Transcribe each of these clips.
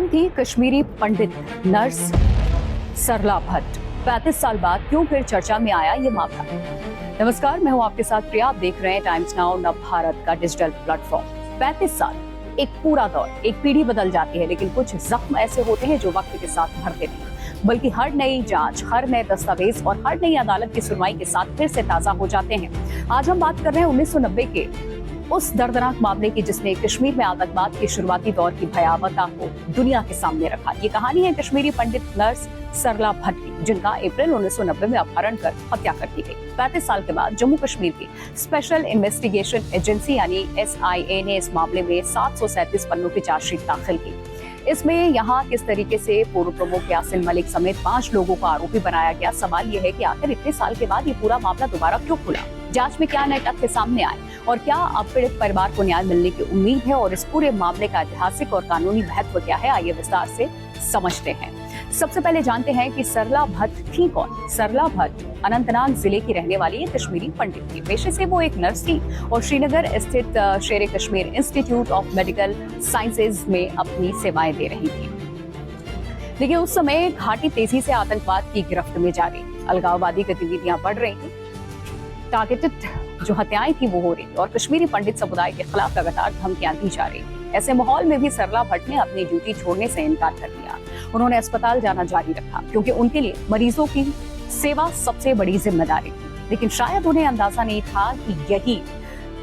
कौन थी कश्मीरी पंडित नर्स सरला भट्ट? 35 साल बाद क्यों फिर चर्चा में आया ये मामला? नमस्कार, मैं हूं आपके साथ प्रिया। आप देख रहे हैं टाइम्स नाउ नव भारत का डिजिटल प्लेटफॉर्म। 35 साल एक पूरा दौर, एक पीढ़ी बदल जाती है, लेकिन कुछ जख्म ऐसे होते हैं जो वक्त के साथ भरते नहीं, बल्कि हर नई जांच, हर नए दस्तावेज और हर नई अदालत की सुनवाई के साथ फिर से ताजा हो जाते हैं। आज हम बात कर रहे हैं 1990 के उस दर्दनाक मामले की जिसने कश्मीर में आतंकवाद के शुरुआती दौर की भयावहता को दुनिया के सामने रखा। ये कहानी है कश्मीरी पंडित नर्स सरला भट्ट की, जिनका अप्रैल 1990 में अपहरण कर हत्या कर दी गई। 35 साल के बाद जम्मू कश्मीर की स्पेशल इन्वेस्टिगेशन एजेंसी यानी SIA ने इस मामले में 737 पन्नों की चार्जशीट दाखिल की। इसमें यहाँ किस तरीके से पूर्व प्रमुख यासिन मलिक समेत 5 लोगों को आरोपी बनाया गया। सवाल यह है कि आखिर इतने साल के बाद ये पूरा मामला दोबारा क्यों खुला? जांच में क्या नए तथ्य सामने आए और क्या अब पीड़ित परिवार को न्याय मिलने की उम्मीद है? और इस पूरे मामले का ऐतिहासिक और कानूनी महत्व क्या है, आइए विस्तार से समझते हैं। सबसे पहले जानते हैं कि सरला भट्ट थी कौन। सरला भट्ट अनंतनाग जिले की रहने वाली एक कश्मीरी पंडित थी। पेशे से वो एक नर्स थी और श्रीनगर स्थित शेर Kashmir institute of medical sciences में अपनी सेवाएं दे रही थी। लेकिन उस समय घाटी तेजी से आतंकवाद की गिरफ्त में जा रही, अलगाववादी गतिविधियां बढ़ रही थी, टारगेटेड जो हत्याएं थी वो हो रही थी और कश्मीरी पंडित समुदाय के खिलाफ लगातार धमकियां दी जा रही थी। ऐसे माहौल में भी सरला भट्ट ने अपनी ड्यूटी छोड़ने से इनकार कर दिया। उन्होंने अस्पताल जाना जारी रखा क्योंकि उनके लिए मरीजों की सेवा सबसे बड़ी जिम्मेदारी थी। लेकिन शायद उन्हें अंदाजा नहीं था कि यही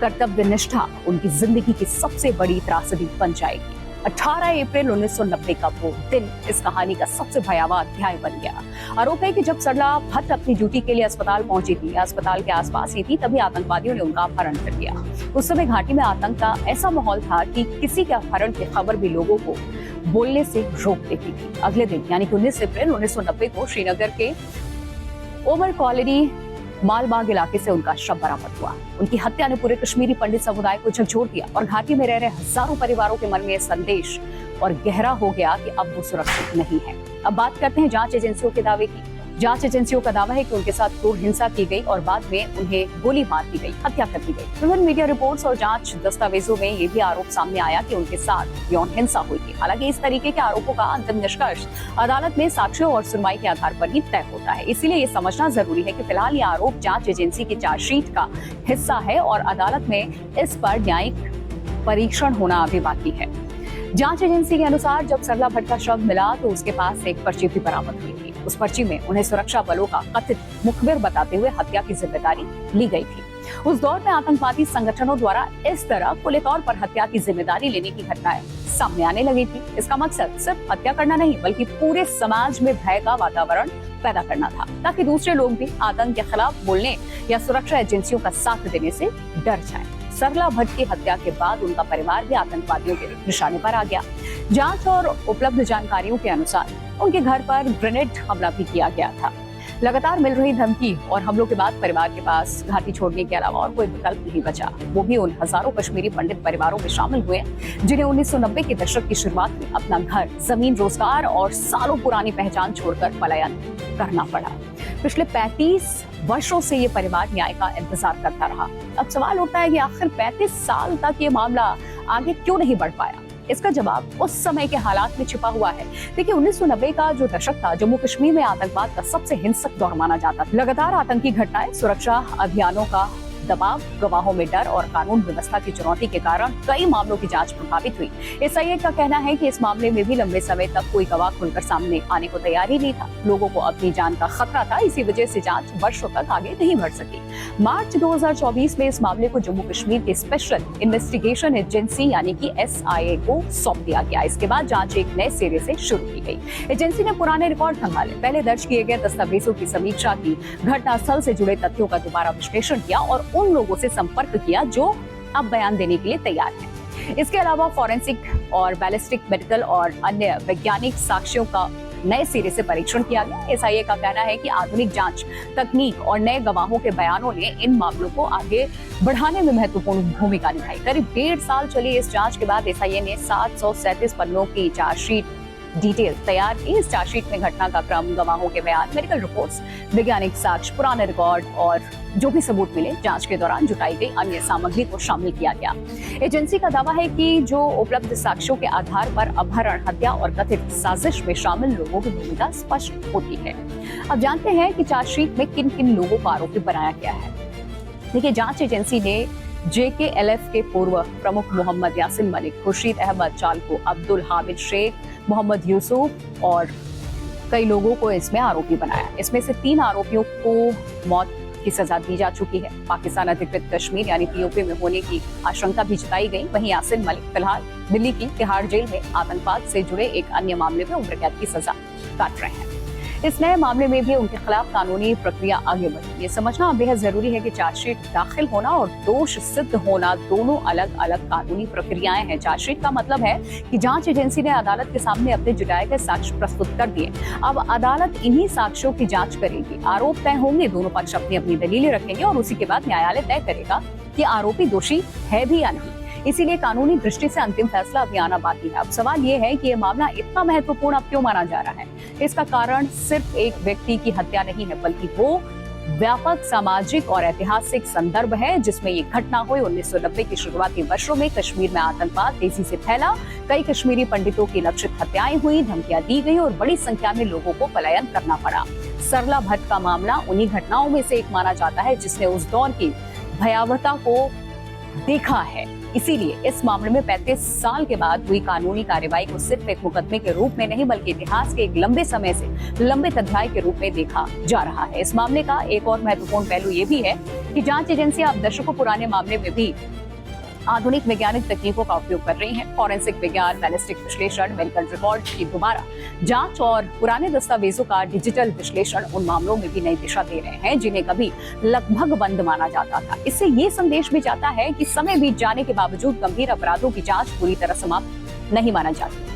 कर्तव्य निष्ठा उनकी जिंदगी की सबसे बड़ी त्रासदी बन जाएगी। 18 अप्रैल 1990 का वो दिन इस कहानी का सबसे भयावह अध्याय बन गया। आरोप है कि जब सरला भट्ट अपनी ड्यूटी के लिए अस्पताल पहुंची थी, अस्पताल के आसपास ही थी, तभी आतंकवादियों ने उनका अपहरण कर दिया। उस समय घाटी में आतंक का ऐसा माहौल था कि किसी के अपहरण की खबर भी लोगों को बोलने से रोक देती थी। अगले दिन यानी कि 19 अप्रैल 1990 को श्रीनगर के ओवर कॉलोनी मालबाग इलाके से उनका शव बरामद हुआ। उनकी हत्या ने पूरे कश्मीरी पंडित समुदाय को झकझोर दिया और घाटी में रह रहे हजारों परिवारों के मन में यह संदेश और गहरा हो गया कि अब वो सुरक्षित नहीं है। अब बात करते हैं जांच एजेंसियों के दावे की। जांच एजेंसियों का दावा है कि उनके साथ क्रूर हिंसा की गई और बाद में उन्हें गोली मार दी गई, हत्या कर दी गई। विभिन्न मीडिया रिपोर्ट्स और जांच दस्तावेजों में ये भी आरोप सामने आया कि उनके साथ यौन हिंसा हुई थी। हालांकि इस तरीके के आरोपों का अंतिम निष्कर्ष अदालत में साक्ष्यों और सुनवाई के आधार पर ही तय होता है। इसीलिए ये समझना जरूरी है कि फिलहाल ये आरोप जांच एजेंसी की चार्जशीट का हिस्सा है और अदालत में इस पर न्यायिक परीक्षण होना अभी बाकी है। जांच एजेंसी के अनुसार जब सरला भट्ट का शव मिला तो उसके पास एक पर्ची भी बरामद हुई थी। उस पर्ची में उन्हें सुरक्षा बलों का कथित मुखबिर बताते हुए हत्या की जिम्मेदारी ली गई थी। उस दौर में आतंकवादी संगठनों द्वारा इस तरह खुले तौर पर हत्या की जिम्मेदारी लेने की घटनाएं सामने आने लगी थी। इसका मकसद सिर्फ हत्या करना नहीं, बल्कि पूरे समाज में भय का वातावरण पैदा करना था, ताकि दूसरे लोग भी आतंक के खिलाफ बोलने या सुरक्षा एजेंसियों का साथ देने से डर जाएं। सरला भट्ट की हत्या के बाद उनका परिवार भी आतंकवादियों के निशाने पर आ गया। जांच और उपलब्ध जानकारियों के अनुसार उनके घर पर ग्रेनेड हमला भी किया गया था। लगातार मिल रही धमकी और हमलों के बाद परिवार के पास घाटी छोड़ने के अलावा और कोई विकल्प नहीं बचा। वो भी उन हजारों कश्मीरी पंडित परिवारों में शामिल हुए जिन्हें 1990 के दशक की शुरुआत में अपना घर, जमीन, रोजगार और सालों पुरानी पहचान छोड़कर पलायन करना पड़ा। पिछले 35 वर्षों से ये परिवार न्याय का इंतजार करता रहा। अब सवाल उठता है कि आखिर 35 साल तक ये मामला आगे क्यों नहीं बढ़ पाया? इसका जवाब उस समय के हालात में छिपा हुआ है। देखिए, 1990 का जो दशक था जम्मू कश्मीर में आतंकवाद का सबसे हिंसक दौर माना जाता था। लगातार आतंकी घटनाएं, सुरक्षा अभियानों का दबाव, गवाहों में डर और कानून व्यवस्था की चुनौती के कारण कई मामलों की जांच प्रभावित हुई। SIA का कहना है कि इस मामले में भी लंबे समय तक कोई गवाह खुलकर सामने आने को तैयार ही नहीं था। लोगों को अपनी जान का खतरा था, इसी वजह से जांच वर्षों तक आगे नहीं बढ़ सकी। मार्च 2024 में इस मामले को जम्मू कश्मीर के स्पेशल इन्वेस्टिगेशन एजेंसी यानी कि SIA को सौंप दिया गया। इसके बाद जांच एक नए सिरे से शुरू की गई। एजेंसी ने पुराने रिकॉर्ड संभाले, पहले दर्ज किए गए दस्तावेजों की समीक्षा की, घटनास्थल से जुड़े तथ्यों का दोबारा विश्लेषण किया और उन लोगों से संपर्क किया जो अब बयान देने के लिए तैयार हैं। इसके अलावा फॉरेंसिक और बैलिस्टिक, मेडिकल और अन्य वैज्ञानिक साक्ष्यों का नए सिरे से परीक्षण किया गया। SIA का कहना है कि आधुनिक जांच तकनीक और नए गवाहों के बयानों ने इन मामलों को आगे बढ़ाने में महत्वपूर्ण भूमिका निभाई। करीब 1.5 साल चली इस जांच के बाद SIA ने 737 पन्नों की चार्जशीट डिटेल तैयार की। इस चार्जशीट में घटना का क्रम, गवाहों के बयान, मेडिकल रिपोर्ट्स, वैज्ञानिक साक्ष्य, पुराने रिकॉर्ड और जो भी सबूत मिले जांच के दौरान जुटाई गई अन्य सामग्री को शामिल किया गया। एजेंसी का दावा है कि जो उपलब्ध साक्ष्यों के आधार पर अपहरण, हत्या और कथित साजिश में शामिल लोगों की भूमिका स्पष्ट होती है। अब जानते हैं कि चार्जशीट में किन किन लोगों को आरोपी बनाया गया है। देखिए, जांच एजेंसी ने JKLF के पूर्व प्रमुख मोहम्मद यासिन मलिक, खुर्शीद अहमद चालको, अब्दुल हामिद शेख, मोहम्मद यूसुफ और कई लोगों को इसमें आरोपी बनाया। इसमें से 3 आरोपियों को मौत की सजा दी जा चुकी है। पाकिस्तान अधिकृत कश्मीर यानी POK में होने की आशंका भी जताई गई। वहीं यासिन मलिक फिलहाल दिल्ली की तिहाड़ जेल में आतंकवाद से जुड़े एक अन्य मामले में उम्र कैद की सजा काट रहे हैं। इस नए मामले में भी उनके खिलाफ कानूनी प्रक्रिया आगे बढ़ी। ये समझना बेहद जरूरी है कि चार्जशीट दाखिल होना और दोष सिद्ध होना दोनों अलग अलग कानूनी प्रक्रियाएं हैं। चार्जशीट का मतलब है कि जांच एजेंसी ने अदालत के सामने अपने जुटाए गए साक्ष्य प्रस्तुत कर दिए। अब अदालत इन्हीं साक्ष्यों की जांच करेगी। आरोप तय होंगे, दोनों पक्ष अपनी अपनी दलीलें रखेंगे और उसी के बाद न्यायालय तय करेगा कि आरोपी दोषी है भी या नहीं। इसीलिए कानूनी दृष्टि से अंतिम फैसला अभी आना बाकी है। अब सवाल ये है कि ये मामला इतना महत्वपूर्ण अब क्यों माना जा रहा है। इसका कारण सिर्फ एक व्यक्ति की हत्या नहीं है, बल्कि वो व्यापक सामाजिक और ऐतिहासिक संदर्भ है जिसमें ये घटना हुई। 1990 के शुरुआती वर्षों में कश्मीर में आतंकवाद तेजी से फैला। कई कश्मीरी पंडितों की लक्षित हत्याएं हुई, धमकियां दी गई और बड़ी संख्या में लोगों को पलायन करना पड़ा। सरला भट्ट का मामला उन्हीं घटनाओं में से एक माना जाता है जिसने उस दौर की भयावहता को देखा है। इसीलिए इस मामले में 35 साल के बाद हुई कानूनी कार्रवाई को सिर्फ एक मुकदमे के रूप में नहीं, बल्कि इतिहास के एक लंबे समय से लंबित अध्याय के रूप में देखा जा रहा है। इस मामले का एक और महत्वपूर्ण पहलू ये भी है कि जांच एजेंसियां अब दशकों पुराने मामले में भी आधुनिक वैज्ञानिक तकनीकों का उपयोग कर रही हैं। फॉरेंसिक विज्ञान, बैलिस्टिक विश्लेषण, मेडिकल रिकॉर्ड की दोबारा जांच और पुराने दस्तावेजों का डिजिटल विश्लेषण उन मामलों में भी नई दिशा दे रहे हैं जिन्हें कभी लगभग बंद माना जाता था। इससे ये संदेश भी जाता है कि समय बीत जाने के बावजूद गंभीर अपराधों की जांच पूरी तरह समाप्त नहीं माना जाती।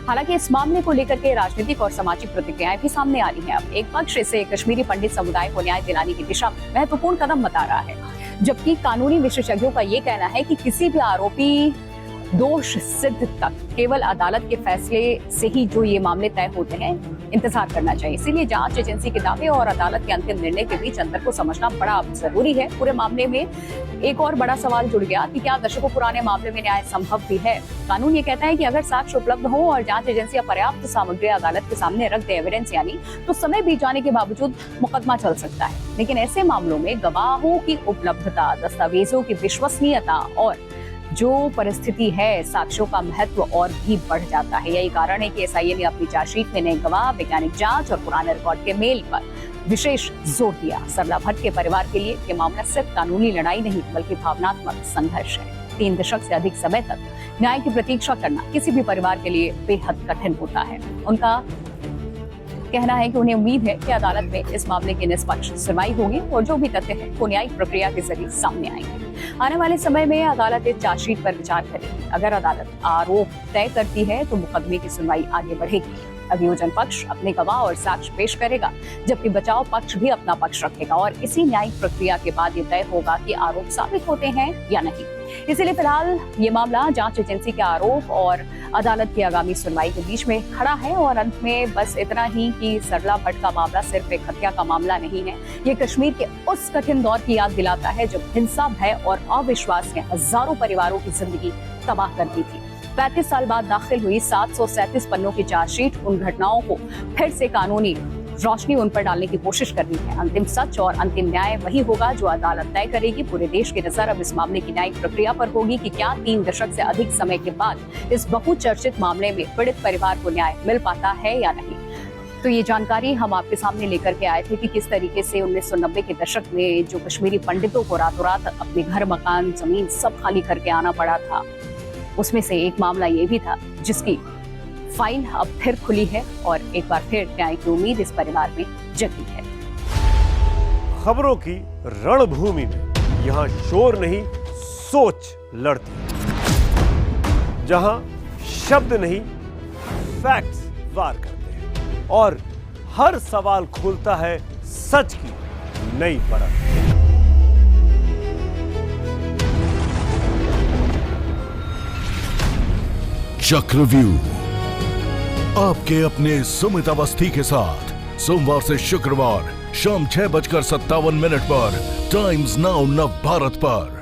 हालांकि इस मामले को लेकर के राजनीतिक और सामाजिक प्रतिक्रियाएं भी सामने आ रही हैं। अब एक पक्ष इसे कश्मीरी पंडित समुदाय को न्याय दिलाने की दिशा में महत्वपूर्ण कदम बता रहा है, जबकि कानूनी विशेषज्ञों का ये कहना है कि किसी भी आरोपी दोष सिद्ध तक केवल अदालत के फैसले से ही जो ये मामले तय होते हैं, इंतजार करना चाहिए। इसीलिए जांच एजेंसी के दावे और अदालत के अंतिम निर्णय के बीच अंतर को समझना बड़ा जरूरी है। पूरे मामले में एक और बड़ा सवाल जुड़ गया कि क्या दशकों पुराने मामले में न्याय संभव भी है। कानून ये कहता है कि अगर साक्ष्य उपलब्ध हो और जांच एजेंसियां पर्याप्त सामग्री अदालत के सामने रख दे, एविडेंस यानी, तो समय बीत जाने के बावजूद मुकदमा चल सकता है। लेकिन ऐसे मामलों में गवाहों की उपलब्धता, दस्तावेजों की विश्वसनीयता और जो परिस्थिति है, साक्ष्यों का महत्व और भी बढ़ जाता है। यही कारण है कि SIA ने अपनी चार्जशीट में नए गवाह, वैज्ञानिक जांच और पुराने रिकॉर्ड के मेल पर विशेष जोर दिया। सरला भट्ट के परिवार के लिए ये मामला सिर्फ कानूनी लड़ाई नहीं, बल्कि भावनात्मक संघर्ष है। 3 दशक से अधिक समय तक न्याय की प्रतीक्षा करना किसी भी परिवार के लिए बेहद कठिन होता है। उनका कहना है कि उन्हें उम्मीद है कि अदालत में इस मामले की निष्पक्ष सुनवाई होगी और जो भी तथ्य है वो न्यायिक प्रक्रिया के जरिए सामने आएंगे। आने वाले समय में अदालत इस चार्जशीट पर विचार करेगी। अगर अदालत आरोप तय करती है तो मुकदमे की सुनवाई आगे बढ़ेगी। अभियोजन पक्ष अपने गवाह और साक्ष्य पेश करेगा, जबकि बचाव पक्ष भी अपना पक्ष रखेगा और इसी न्यायिक प्रक्रिया के बाद ये तय होगा कि आरोप साबित होते हैं या नहीं। इसीलिए फिलहाल ये मामला जांच एजेंसी के आरोप और अदालत की आगामी सुनवाई के बीच में खड़ा है। और अंत में बस इतना ही कि सरला भट्ट का मामला सिर्फ एक हत्या का मामला नहीं है। ये कश्मीर के उस कठिन दौर की याद दिलाता है जब हिंसा, भय और अविश्वास ने हजारों परिवारों की जिंदगी तबाह कर दी थी। 35 साल बाद दाखिल हुई 737 पन्नों की चार्जशीट उन घटनाओं को फिर से कानूनी रोशनी उन पर डालने की कोशिश कर रही है। अंतिम सच और अंतिम न्याय वही होगा जो अदालत तय करेगी। पूरे देश की नजर अब इस मामले की न्यायिक प्रक्रिया पर होगी कि क्या 3 दशक से अधिक समय के बाद इस बहुचर्चित मामले में पीड़ित परिवार को न्याय मिल पाता है या नहीं। तो ये जानकारी हम आपके सामने लेकर के आए थे कि किस तरीके से 1990 के दशक में जो कश्मीरी पंडितों को रातों रात अपने घर, मकान, जमीन सब खाली करके आना पड़ा था, उसमें से एक मामला ये भी था जिसकी फाइल अब फिर खुली है और एक बार फिर न्याय की उम्मीद इस परिवार में जगी है। खबरों की रणभूमि में यहाँ शोर नहीं, सोच लड़ती है। जहां शब्द नहीं, फैक्ट्स वार करते हैं और हर सवाल खोलता है सच की नई परत। चक्रव्यूह आपके अपने सुमित अवस्थी के साथ सोमवार से शुक्रवार शाम 6:57 पर टाइम्स नाउ नव भारत पर।